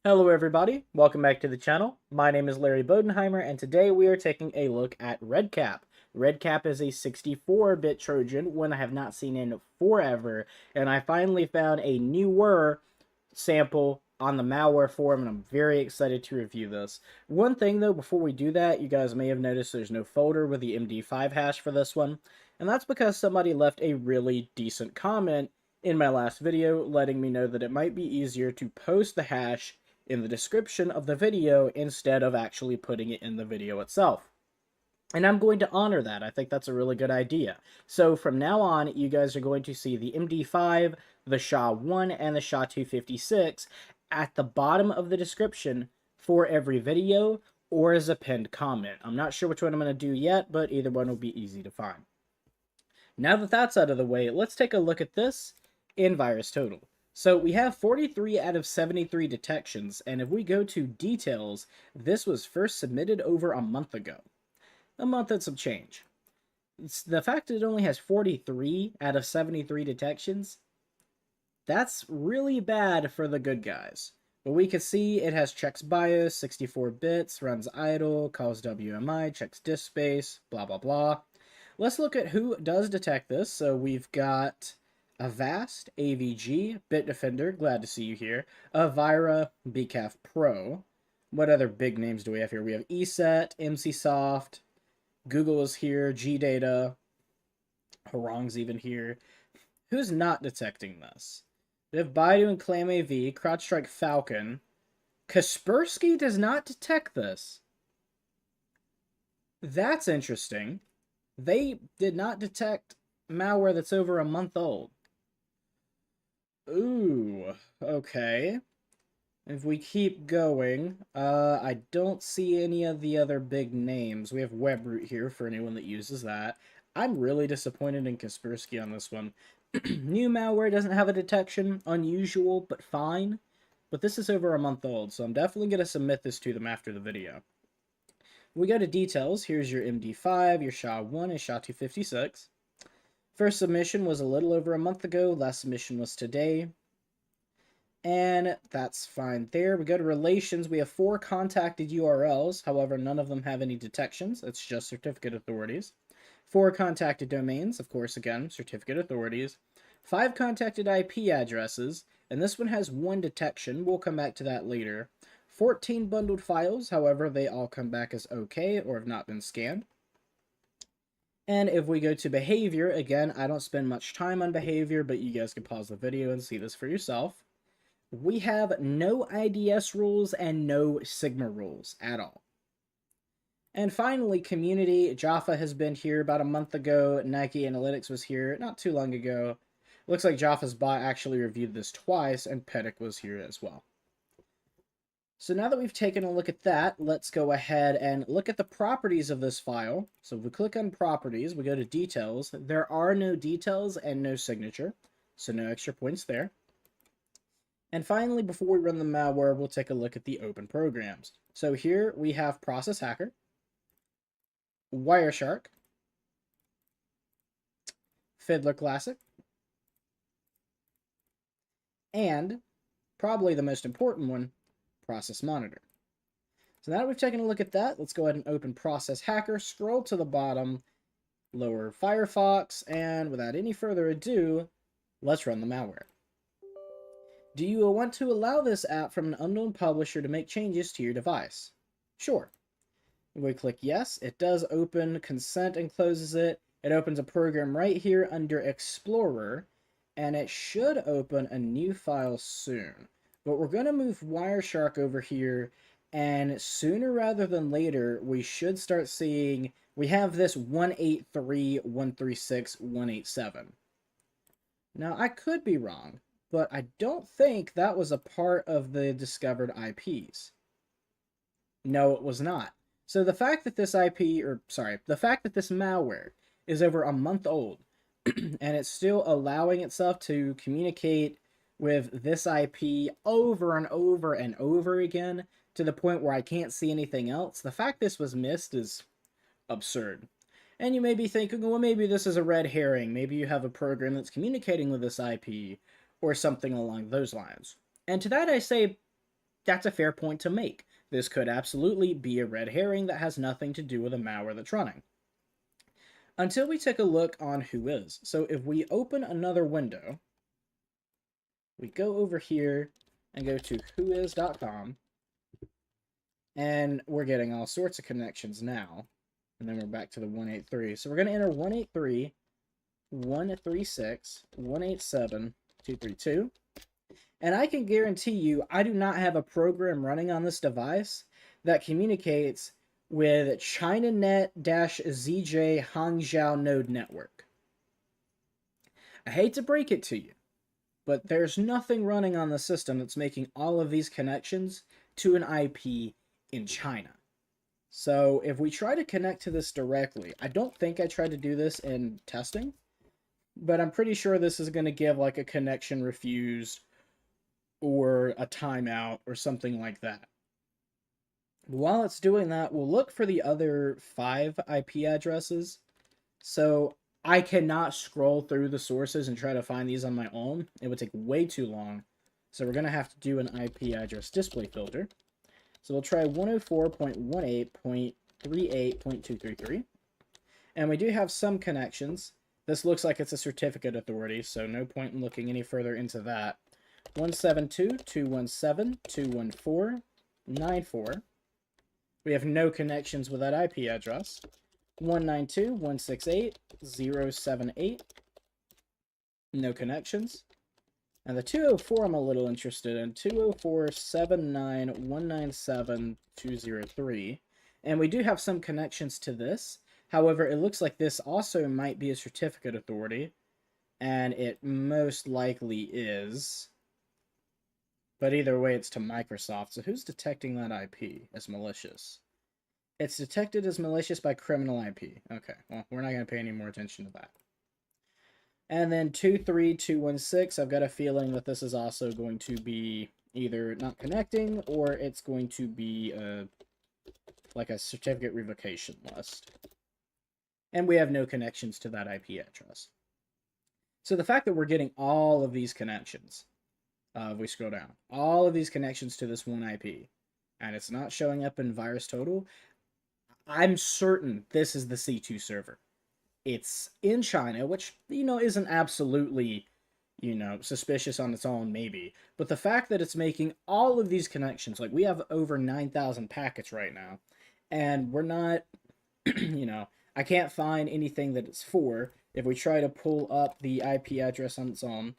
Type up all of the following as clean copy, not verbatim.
Hello everybody, welcome back to the channel. My name is Larry Bodenheimer, and today we are taking a look at Redcap. Redcap is a 64-bit Trojan, one I have not seen in forever, and I finally found a newer sample on the malware forum, and I'm very excited to review this. One thing though, before we do that, you guys may have noticed there's no folder with the MD5 hash for this one, and that's because somebody left a really decent comment in my last video letting me know that it might be easier to post the hash in the description of the video instead of actually putting it in the video itself. And I'm going to honor that. I think that's a really good idea. So from now on, you guys are going to see the MD5, the SHA-1, and the SHA-256 at the bottom of the description for every video or as a pinned comment. I'm not sure which one I'm going to do yet, but either one will be easy to find. Now that that's out of the way, let's take a look at this in Virus Total. So we have 43 out of 73 detections, and if we go to details, this was first submitted over a month ago. A month and some change. It's the fact that it only has 43 out of 73 detections, that's really bad for the good guys. But we can see it has checks BIOS, 64 bits, runs idle, calls WMI, checks disk space, blah blah blah. Let's look at who does detect this. So we've got Avast, AVG, Bitdefender, glad to see you here, Avira, BCAF Pro. What other big names do we have here? We have ESET, MCSoft, Google is here, GData, Harong's even here. Who's not detecting this? We have Baidu and ClamAV, CrowdStrike Falcon. Kaspersky does not detect this. That's interesting. They did not detect malware that's over a month old. Ooh, okay. If we keep going, I don't see any of the other big names. We have WebRoot here for anyone that uses that. I'm really disappointed in Kaspersky on this one. New malware doesn't have a detection. Unusual, but fine. But this is over a month old, so I'm definitely going to submit this to them after the video. We go to details. Here's your MD5, your SHA-1, and SHA-256. First submission was a little over a month ago. Last submission was today. And that's fine there. We go to relations. We have 4 contacted URLs. However, none of them have any detections. It's just certificate authorities. 4 contacted domains. Of course, again, certificate authorities. 5 contacted IP addresses. And this one has 1 detection. We'll come back to that later. 14 bundled files. However, they all come back as okay or have not been scanned. And if we go to behavior, again, I don't spend much time on behavior, but you guys can pause the video and see this for yourself. We have no IDS rules and no Sigma rules at all. And finally, community. Jaffa has been here about a month ago. Nike Analytics was here not too long ago. Looks like Jaffa's bot actually reviewed this twice, and Pedic was here as well. So now that we've taken a look at that, let's go ahead and look at the properties of this file. So if we click on properties, we go to details. There are no details and no signature, so no extra points there. And finally, before we run the malware, we'll take a look at the open programs. So here we have Process Hacker, Wireshark, Fiddler Classic, and probably the most important one, Process Monitor. So now that we've taken a look at that, let's go ahead and open Process Hacker, scroll to the bottom, lower Firefox, and without any further ado, let's run the malware. Do you want to allow this app from an unknown publisher to make changes to your device? Sure. We click yes. It does open consent and closes it. It opens a program right here under Explorer, and it should open a new file soon. But we're going to move Wireshark over here, and sooner rather than later, we should start seeing, we have this 183.136.187. Now, I could be wrong, but I don't think that was a part of the discovered IPs. No, it was not. So the fact that this the fact that this malware is over a month old and it's still allowing itself to communicate with this IP over and over and over again to the point where I can't see anything else, the fact this was missed is absurd. And you may be thinking, well, maybe this is a red herring. Maybe you have a program that's communicating with this IP or something along those lines. And to that I say, That's a fair point to make. This could absolutely be a red herring that has nothing to do with a malware that's running. Until we take a look on Whois. So if we open another window, we go over here and go to whois.com, and we're getting all sorts of connections now. And then we're back to the 183. So we're going to enter 183, 136, 187, 232. And I can guarantee you, I do not have a program running on this device that communicates with ChinaNet-ZJ Hangzhou node network. I hate to break it to you, but there's nothing running on the system that's making all of these connections to an IP in China. So if we try to connect to this directly, I don't think I tried to do this in testing, but I'm pretty sure this is going to give like a connection refused or a timeout or something like that. While it's doing that, we'll look for the other 5 IP addresses. So I cannot scroll through the sources and try to find these on my own. It would take way too long. So we're going to have to do an IP address display filter. So we'll try 104.18.38.233. And we do have some connections. This looks like it's a certificate authority, so no point in looking any further into that. 172.217.214.94. We have no connections with that IP address. 192.168.078. No connections. And the 204 I'm a little interested in. 204.79.197.203. And we do have some connections to this. However, it looks like this also might be a certificate authority. And it most likely is. But either way, it's to Microsoft. So who's detecting that IP as malicious? It's detected as malicious by criminal IP. Okay, well, we're not going to pay any more attention to that. And then 23216, I've got a feeling that this is also going to be either not connecting or it's going to be like a certificate revocation list. And we have no connections to that IP address. So the fact that we're getting all of these connections, if we scroll down, all of these connections to this one IP, and it's not showing up in VirusTotal, I'm certain this is the C2 server. It's in China, which, isn't absolutely, suspicious on its own, maybe. But the fact that it's making all of these connections, like we have over 9,000 packets right now, and we're not, I can't find anything that it's for. If we try to pull up the IP address on its own,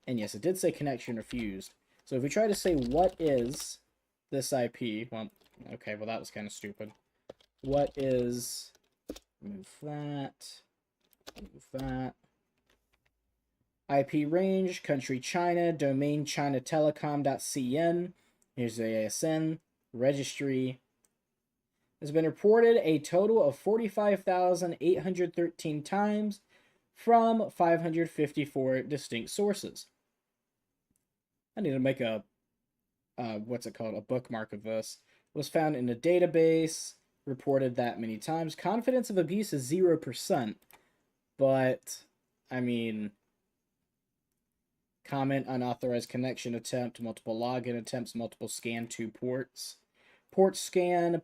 and yes, it did say connection refused. So if we try to say, what is this IP? Well, okay, well, that was kind of stupid. What is, move that, IP range, country China, domain ChinaTelecom.cn. Here's the ASN, registry. Has been reported a total of 45,813 times from 554 distinct sources. I need to make a, a bookmark of this. Was found in a database, reported that many times. Confidence of abuse is 0%, but, I mean, comment unauthorized connection attempt, multiple login attempts, multiple scan to ports. Port scan,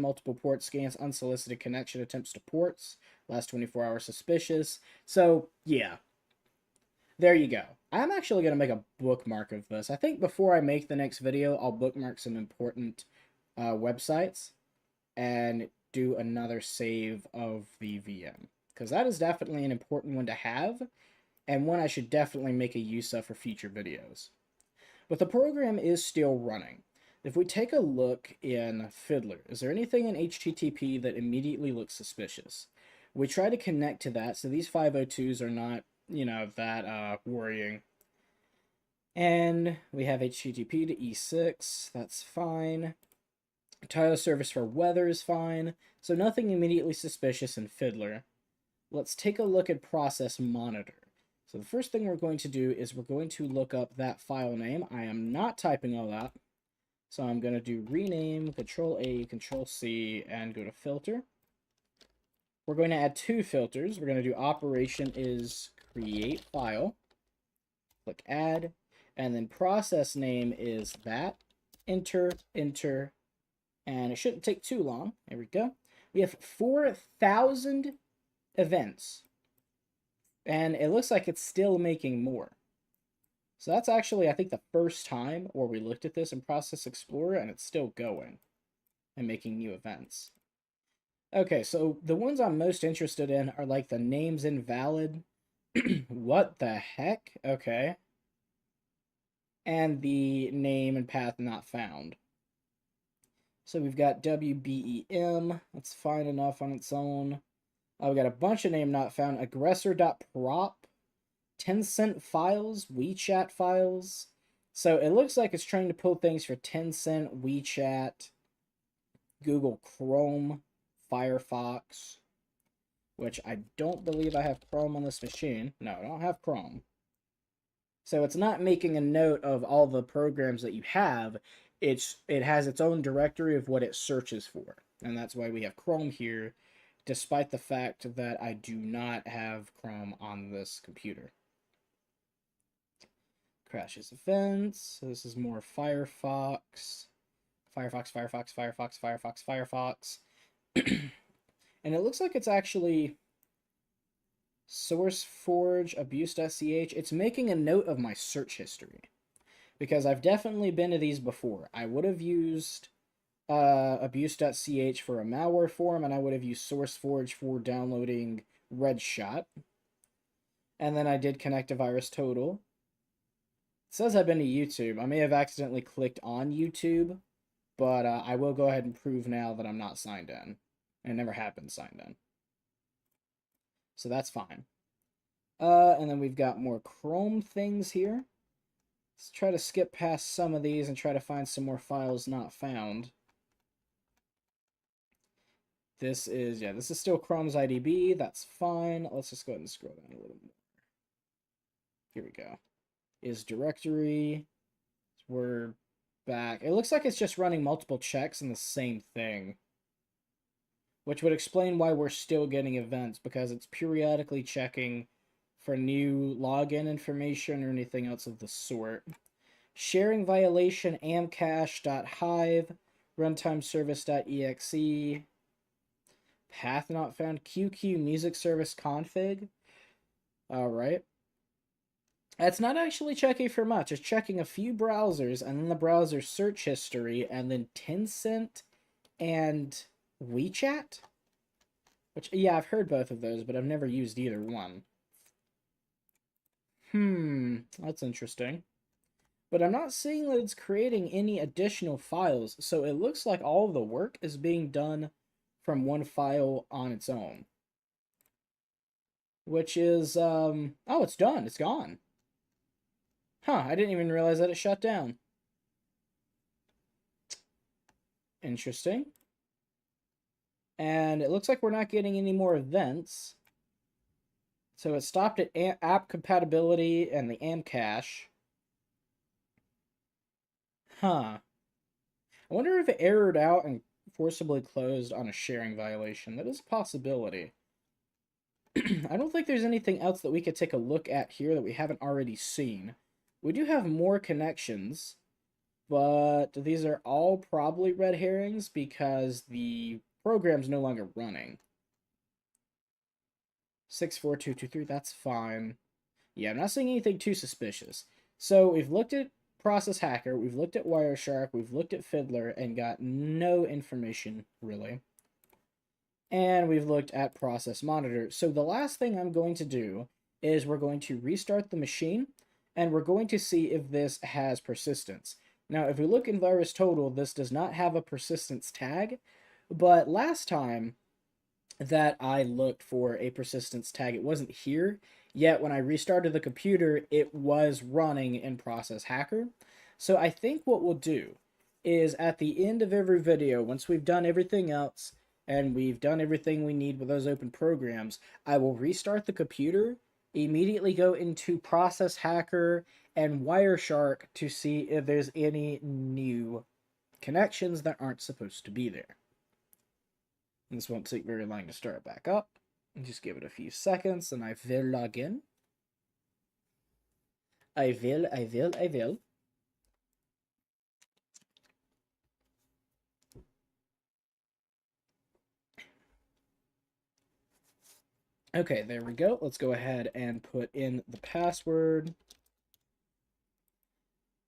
multiple port scans, unsolicited connection attempts to ports. Last 24 hours suspicious. So, yeah. There you go. I'm actually going to make a bookmark of this. I think before I make the next video, I'll bookmark some important websites and do another save of the VM. Because that is definitely an important one to have, and one I should definitely make a use of for future videos. But the program is still running. If we take a look in Fiddler, is there anything in HTTP that immediately looks suspicious? We try to connect to that, so these 502s are not, that worrying. And we have HTTP to E6, that's fine. Title service for weather is fine, so nothing immediately suspicious in Fiddler. Let's take a look at process monitor. So the first thing we're going to do is we're going to look up that file name. I am not typing all that. So I'm going to do rename, Control-A, Control-C, and go to filter. We're going to add 2 filters. We're going to do operation is create file. Click add. And then process name is that. enter, enter, and it shouldn't take too long. There we go. We have 4,000 events, and it looks like it's still making more. So that's actually, I think, the first time where we looked at this in Process Explorer, and it's still going and making new events. Okay, so the ones I'm most interested in are like the names invalid. What the heck? Okay. And the name and path not found. So we've got WBEM. That's fine enough on its own. We got a bunch of name not found. Aggressor.prop. Tencent files. WeChat files. So it looks like it's trying to pull things for Tencent, WeChat, Google Chrome, Firefox, which I don't believe I have Chrome on this machine. No, I don't have Chrome. So it's not making a note of all the programs that you have. It has its own directory of what it searches for. And that's why we have Chrome here, despite the fact that I do not have Chrome on this computer. Crashes events. So this is more Firefox. Firefox. And it looks like it's actually SourceForge, abuse.ch. It's making a note of my search history, because I've definitely been to these before. I would have used abuse.ch for a malware form, and I would have used SourceForge for downloading Redshot. And then I did connect a virus total. It says I've been to YouTube. I may have accidentally clicked on YouTube, but I will go ahead and prove now that I'm not signed in. I never have been signed in. So that's fine. And then we've got more Chrome things here. Let's try to skip past some of these and try to find some more files not found. This is still Chrome's IDB. That's fine. Let's just go ahead and scroll down a little more. Here we go. Is directory. We're back. It looks like it's just running multiple checks in the same thing, which would explain why we're still getting events, because it's periodically checking for new login information or anything else of the sort. Sharing violation, amcache.hive, runtime service.exe, path not found, QQ music service config. Alright. It's not actually checking for much. It's checking a few browsers, and then the browser search history, and then Tencent and WeChat? Which, yeah, I've heard both of those, but I've never used either one. That's interesting. But I'm not seeing that it's creating any additional files, so it looks like all the work is being done from one file on its own. Which is, oh, it's done. It's gone. Huh, I didn't even realize that it shut down. Interesting. And it looks like we're not getting any more events. So it stopped at app compatibility and the amcache. Huh. I wonder if it errored out and forcibly closed on a sharing violation. That is a possibility. I don't think there's anything else that we could take a look at here that we haven't already seen. We do have more connections, but these are all probably red herrings because the program's no longer running. 64223, that's fine. Yeah, I'm not seeing anything too suspicious. So we've looked at Process Hacker, we've looked at Wireshark, we've looked at Fiddler, and got no information, really. And we've looked at Process Monitor. So the last thing I'm going to do is we're going to restart the machine, and we're going to see if this has persistence. Now, if we look in Virus Total, this does not have a persistence tag, but last time that I looked for a persistence tag, it wasn't here, yet when I restarted the computer, it was running in Process Hacker. So I think what we'll do is at the end of every video, once we've done everything else, and we've done everything we need with those open programs, I will restart the computer, immediately go into Process Hacker and Wireshark to see if there's any new connections that aren't supposed to be there. And this won't take very long to start back up. Just give it a few seconds and I will log in. I will. Okay, there we go. Let's go ahead and put in the password.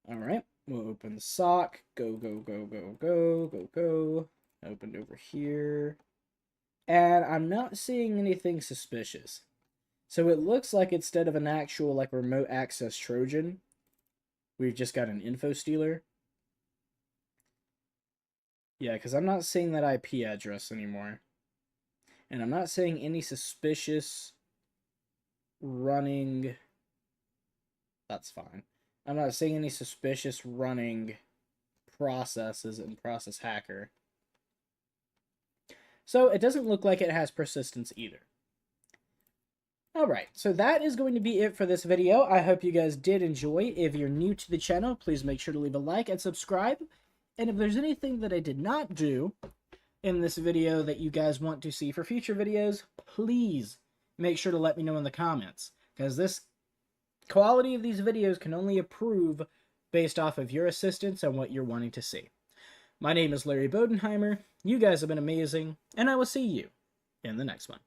All right, we'll open the sock. Go, go, go, go, go, go, go. Opened over here. And I'm not seeing anything suspicious. So it looks like instead of an actual like remote access Trojan, we've just got an info stealer. Yeah, because I'm not seeing that IP address anymore. And I'm not seeing any suspicious running. That's fine. I'm not seeing any suspicious running processes in Process Hacker. So it doesn't look like it has persistence either. Alright, so that is going to be it for this video. I hope you guys did enjoy. If you're new to the channel, please make sure to leave a like and subscribe. And if there's anything that I did not do in this video that you guys want to see for future videos, please make sure to let me know in the comments. Because this quality of these videos can only improve based off of your assistance and what you're wanting to see. My name is Larry Bodenheimer. You guys have been amazing, and I will see you in the next one.